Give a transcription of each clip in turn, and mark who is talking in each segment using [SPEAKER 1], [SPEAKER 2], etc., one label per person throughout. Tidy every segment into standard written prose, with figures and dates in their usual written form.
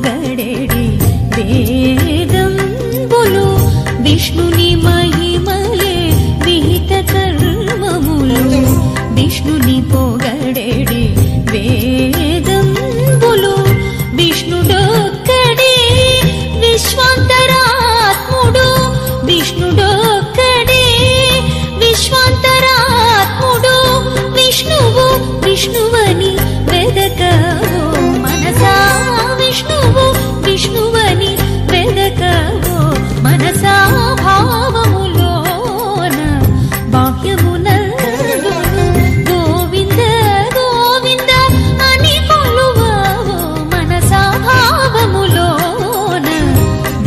[SPEAKER 1] పొగడెడి వేదంబులు విష్ణుని మహిమలే విహిత కర్మములు విష్ణుని పొగడెడి వేదంబులు విష్ణుడొక్కడే విశ్వాంతరాత్ముడు విష్ణుడొక్కడే విశ్వాంతరాత్ముడు విష్ణువు విష్ణువని వెదకవో మనసా విష్ణువు విష్ణువని వెదకవో మనసా భావములోన బాహ్యమునందు గోవింద గోవింద అని కొలువవో మనసా భావములోన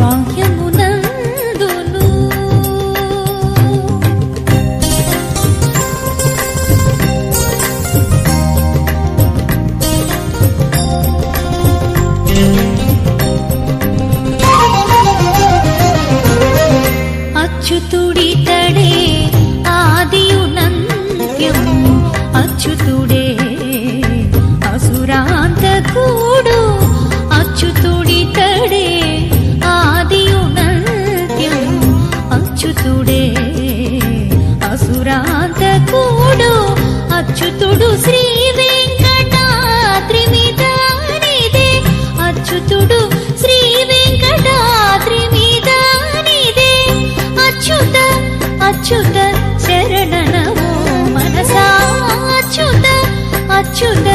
[SPEAKER 1] బాహ్యమునందును అచ్యుతుడితడే ఆదియునంత్యం అచ్యుతుడే అసురాంతకుడు అచ్యుతుడితడే ఆదియునంత్యం అచ్యుతుడే అసురాంతకుడు అచ్యుతుడు శ్రీ వెంకటాద్రి మీదనిదే అచ్యుతుడు శ్రీ వెంకటాద్రి మీదనిదే అచ్యుత అచ్యుత శరణనమో మనసా అచ్యుత అచ్యుత